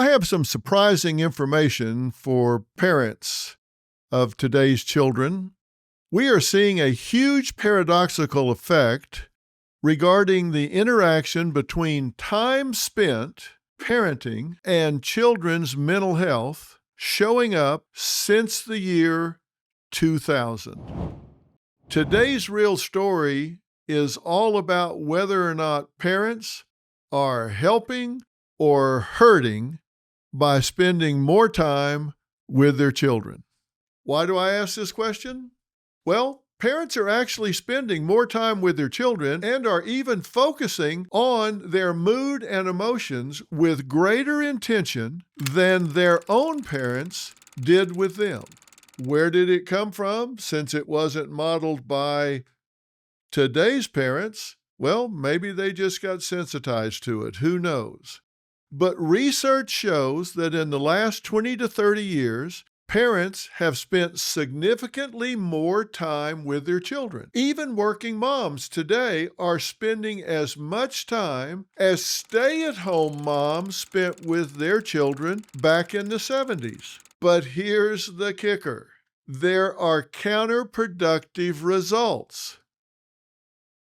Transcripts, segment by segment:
I have some surprising information for parents of today's children. We are seeing a huge paradoxical effect regarding the interaction between time spent parenting and children's mental health showing up since the year 2000. Today's real story is all about whether or not parents are helping or hurting by spending more time with their children. Why do I ask this question? Well, parents are actually spending more time with their children and are even focusing on their mood and emotions with greater intention than their own parents did with them. Where did it come from? Since it wasn't modeled by today's parents, well, maybe they just got sensitized to it. Who knows? But research shows that in the last 20 to 30 years, parents have spent significantly more time with their children. Even working moms today are spending as much time as stay-at-home moms spent with their children back in the 70s. But here's the kicker. There are counterproductive results.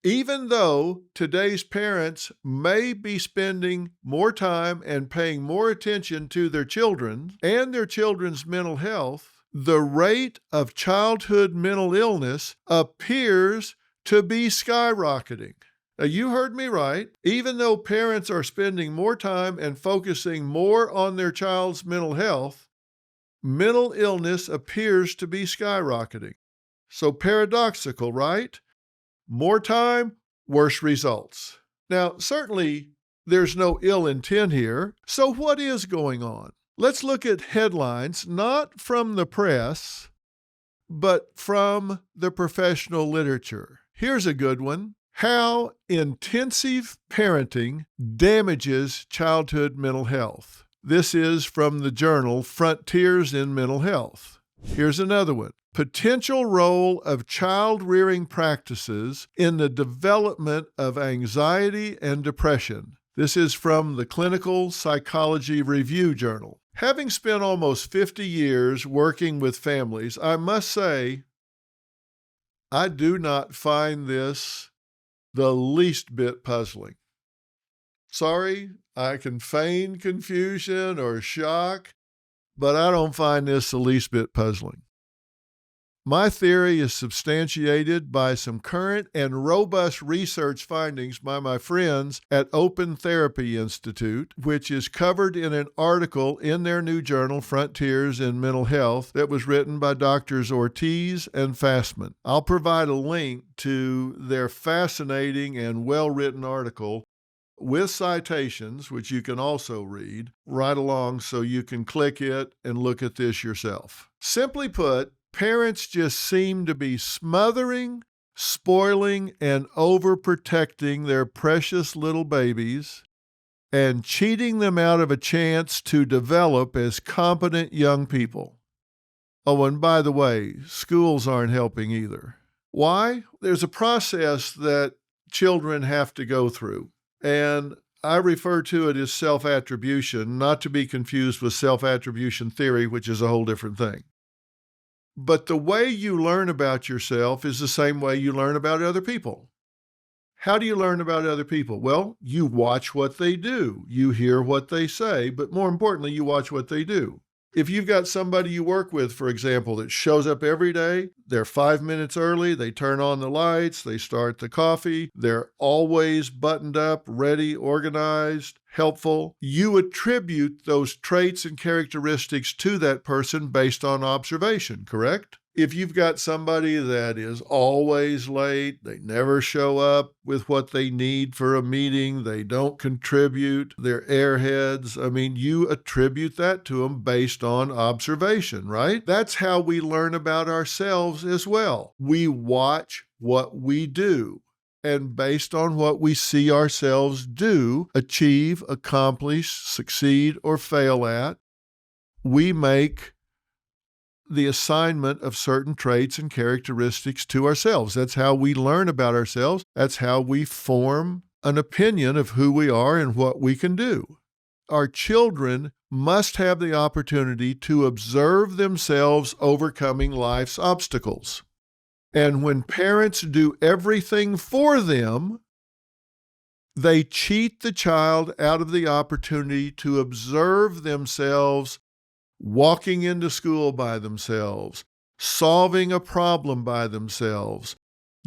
Even though today's parents may be spending more time and paying more attention to their children and their children's mental health, the rate of childhood mental illness appears to be skyrocketing. Now, you heard me right. Even though parents are spending more time and focusing more on their child's mental health, mental illness appears to be skyrocketing. So paradoxical, right? More time, worse results. Now, certainly, there's no ill intent here. So what is going on? Let's look at headlines, not from the press, but from the professional literature. Here's a good one. How intensive parenting damages childhood mental health. This is from the journal Frontiers in Mental Health. Here's another one. Potential role of child-rearing practices in the development of anxiety and depression. This is from the Clinical Psychology Review Journal. Having spent almost 50 years working with families, I must say, I do not find this the least bit puzzling. Sorry, I can feign confusion or shock, but I don't find this the least bit puzzling. My theory is substantiated by some current and robust research findings by my friends at Open Therapy Institute, which is covered in an article in their new journal, Frontiers in Mental Health, that was written by Drs. Ortiz and Fassman. I'll provide a link to their fascinating and well-written article with citations, which you can also read, right along so you can click it and look at this yourself. Simply put, parents just seem to be smothering, spoiling, and overprotecting their precious little babies and cheating them out of a chance to develop as competent young people. Oh, and by the way, schools aren't helping either. Why? There's a process that children have to go through, and I refer to it as self-attribution, not to be confused with self-attribution theory, which is a whole different thing. But the way you learn about yourself is the same way you learn about other people. How do you learn about other people? Well, you watch what they do. You hear what they say, but more importantly, you watch what they do. If you've got somebody you work with, for example, that shows up every day, they're 5 minutes early, they turn on the lights, they start the coffee, they're always buttoned up, ready, organized, helpful, you attribute those traits and characteristics to that person based on observation, correct? If you've got somebody that is always late, they never show up with what they need for a meeting, they don't contribute, they're airheads, you attribute that to them based on observation, right? That's how we learn about ourselves as well. We watch what we do. And based on what we see ourselves do, achieve, accomplish, succeed, or fail at, we make the assignment of certain traits and characteristics to ourselves. That's how we learn about ourselves. That's how we form an opinion of who we are and what we can do. our children must have the opportunity to observe themselves overcoming life's obstacles. And when parents do everything for them, they cheat the child out of the opportunity to observe themselves walking into school by themselves, solving a problem by themselves,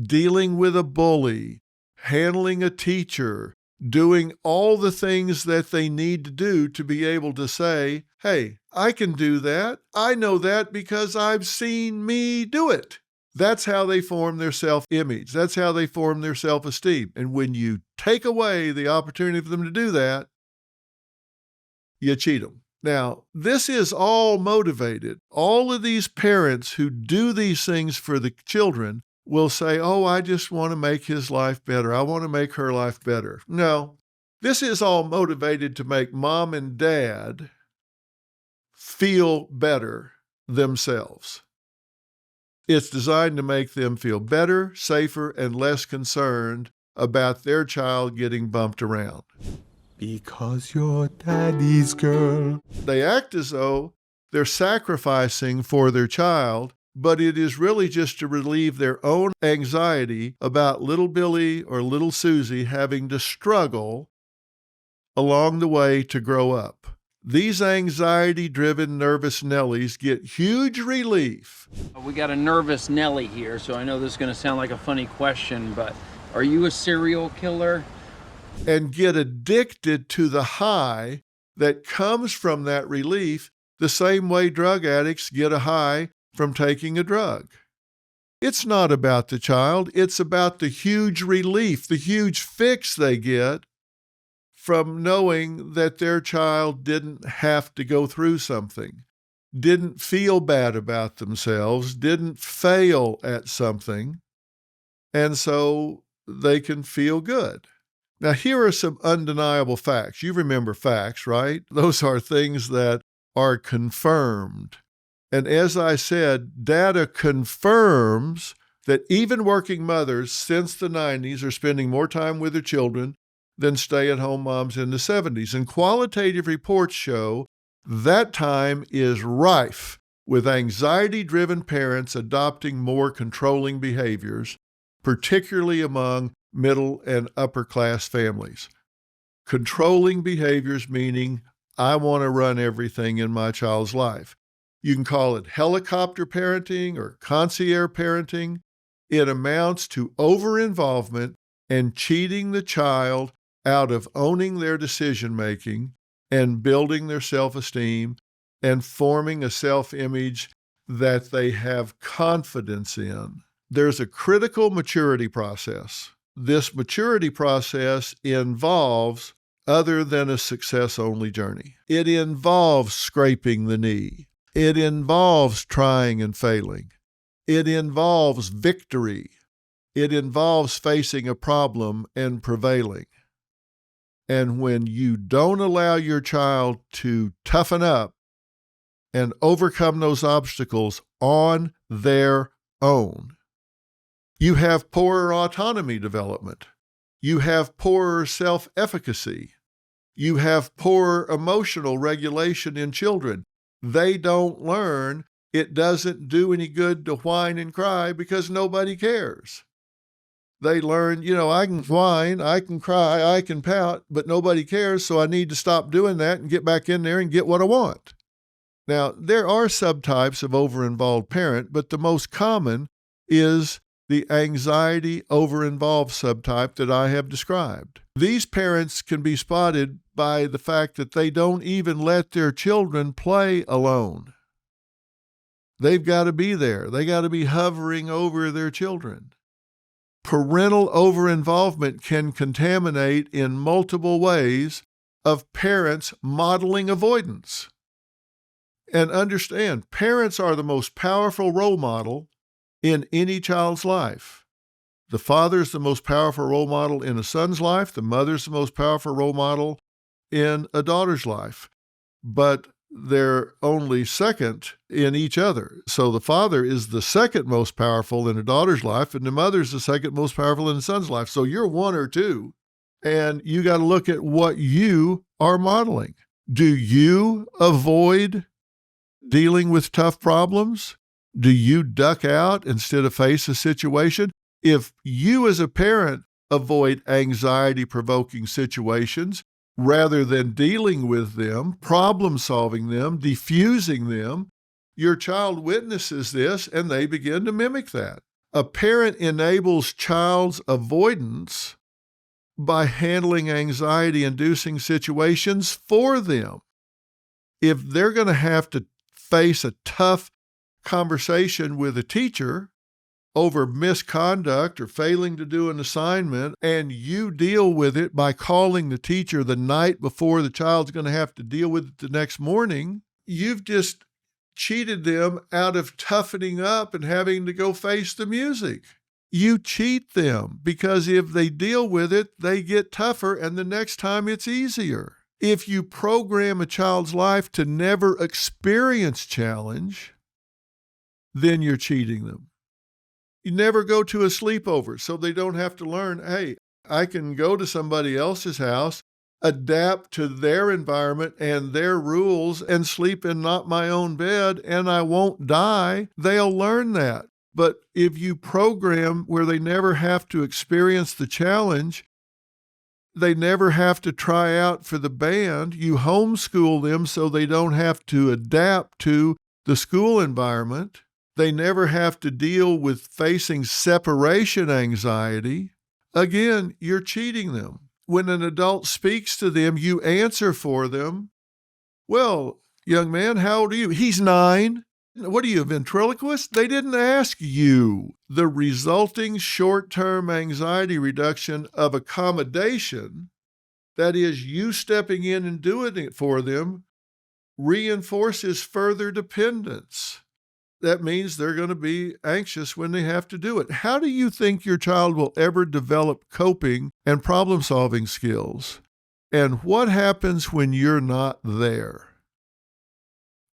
dealing with a bully, handling a teacher, doing all the things that they need to do to be able to say, hey, I can do that. I know that because I've seen me do it. That's how they form their self-image. That's how they form their self-esteem. And when you take away the opportunity for them to do that, you cheat them. Now, this is all motivated. All of these parents who do these things for the children will say, oh, I just want to make his life better. I want to make her life better. No, this is all motivated to make mom and dad feel better themselves. It's designed to make them feel better, safer, and less concerned about their child getting bumped around. Because you're daddy's girl. They act as though they're sacrificing for their child, but it is really just to relieve their own anxiety about little Billy or little Susie having to struggle along the way to grow up. These anxiety-driven nervous Nellies get huge relief. We got a nervous Nellie here, so I know this is going to sound like a funny question, but are you a serial killer? And get addicted to the high that comes from that relief the same way drug addicts get a high from taking a drug. It's not about the child, it's about the huge relief, the huge fix they get from knowing that their child didn't have to go through something, didn't feel bad about themselves, didn't fail at something, and so they can feel good. Now, here are some undeniable facts. You remember facts, right? Those are things that are confirmed. And as I said, data confirms that even working mothers since the 90s are spending more time with their children than stay-at-home moms in the 70s. And qualitative reports show that time is rife with anxiety-driven parents adopting more controlling behaviors, particularly among middle and upper class families. Controlling behaviors meaning I want to run everything in my child's life. You can call it helicopter parenting or concierge parenting. It amounts to over-involvement and cheating the child out of owning their decision-making and building their self-esteem and forming a self-image that they have confidence in. There's a critical maturity process. This maturity process involves other than a success-only journey. It involves scraping the knee. It involves trying and failing. It involves victory. It involves facing a problem and prevailing. And when you don't allow your child to toughen up and overcome those obstacles on their own, you have poorer autonomy development. You have poorer self-efficacy. You have poorer emotional regulation in children. They don't learn it doesn't do any good to whine and cry because nobody cares. They learn, I can whine, I can cry, I can pout, but nobody cares, so I need to stop doing that and get back in there and get what I want. Now, there are subtypes of over-involved parent, but the most common is the anxiety over-involved subtype that I have described. These parents can be spotted by the fact that they don't even let their children play alone. They've got to be there. They got to be hovering over their children. Parental over-involvement can contaminate in multiple ways of parents modeling avoidance. And understand, parents are the most powerful role model in any child's life. The father is the most powerful role model in a son's life. The mother is the most powerful role model in a daughter's life. But they're only second in each other. So the father is the second most powerful in a daughter's life, and the mother's the second most powerful in a son's life. So you're one or two, and you got to look at what you are modeling. Do you avoid dealing with tough problems? Do you duck out instead of face a situation? If you as a parent avoid anxiety-provoking situations rather than dealing with them, problem-solving them, diffusing them, your child witnesses this and they begin to mimic that. A parent enables child's avoidance by handling anxiety-inducing situations for them. If they're going to have to face a tough conversation with a teacher over misconduct or failing to do an assignment, and you deal with it by calling the teacher the night before the child's going to have to deal with it the next morning, you've just cheated them out of toughening up and having to go face the music. You cheat them because if they deal with it, they get tougher and the next time it's easier. If you program a child's life to never experience challenge, then you're cheating them. You never go to a sleepover so they don't have to learn, hey, I can go to somebody else's house, adapt to their environment and their rules and sleep in not my own bed and I won't die. They'll learn that. But if you program where they never have to experience the challenge, they never have to try out for the band, you homeschool them so they don't have to adapt to the school environment, they never have to deal with facing separation anxiety, again, you're cheating them. When an adult speaks to them, you answer for them. Well, young man, how old are you? He's 9. What are you, a ventriloquist? They didn't ask you. The resulting short-term anxiety reduction of accommodation, that is, you stepping in and doing it for them, reinforces further dependence. That means they're going to be anxious when they have to do it. How do you think your child will ever develop coping and problem-solving skills? And what happens when you're not there?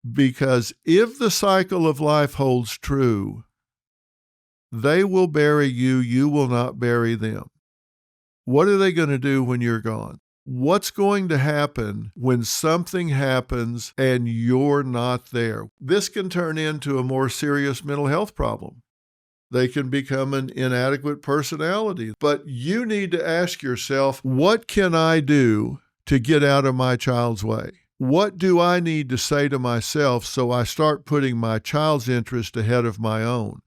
Because if the cycle of life holds true, they will bury you, you will not bury them. What are they going to do when you're gone? What's going to happen when something happens and you're not there? This can turn into a more serious mental health problem. They can become an inadequate personality. But you need to ask yourself, what can I do to get out of my child's way? What do I need to say to myself so I start putting my child's interest ahead of my own?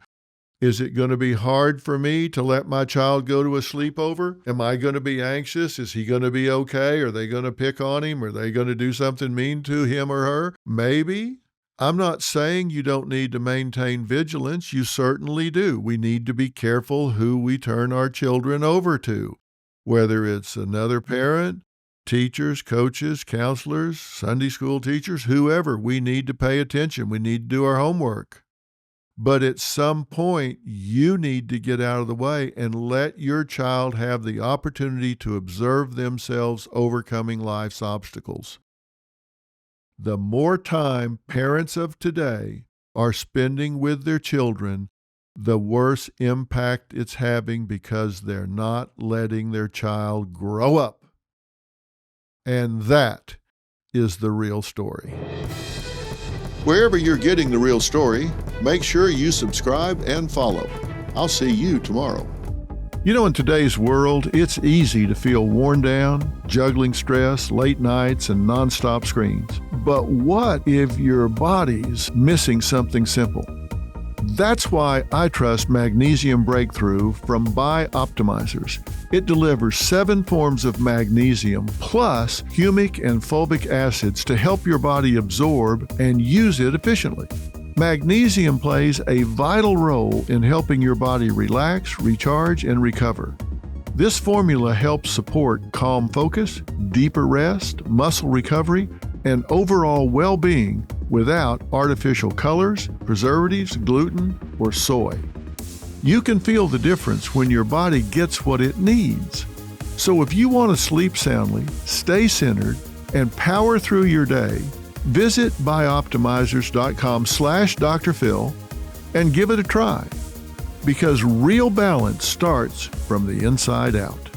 Is it going to be hard for me to let my child go to a sleepover? Am I going to be anxious? Is he going to be okay? Are they going to pick on him? Are they going to do something mean to him or her? Maybe. I'm not saying you don't need to maintain vigilance. You certainly do. We need to be careful who we turn our children over to, whether it's another parent, teachers, coaches, counselors, Sunday school teachers, whoever. We need to pay attention. We need to do our homework. But at some point, you need to get out of the way and let your child have the opportunity to observe themselves overcoming life's obstacles. The more time parents of today are spending with their children, the worse impact it's having because they're not letting their child grow up. And that is the real story. Wherever you're getting the real story, make sure you subscribe and follow. I'll see you tomorrow. You know, in today's world, it's easy to feel worn down, juggling stress, late nights, and nonstop screens. But what if your body's missing something simple? That's why I trust Magnesium Breakthrough from Bioptimizers. It delivers 7 forms of magnesium plus humic and fulvic acids to help your body absorb and use it efficiently. Magnesium plays a vital role in helping your body relax, recharge, and recover. This formula helps support calm focus, deeper rest, muscle recovery, and overall well-being without artificial colors, preservatives, gluten, or soy. You can feel the difference when your body gets what it needs. So if you want to sleep soundly, stay centered, and power through your day, visit bioptimizers.com/Dr. Phil and give it a try. Because real balance starts from the inside out.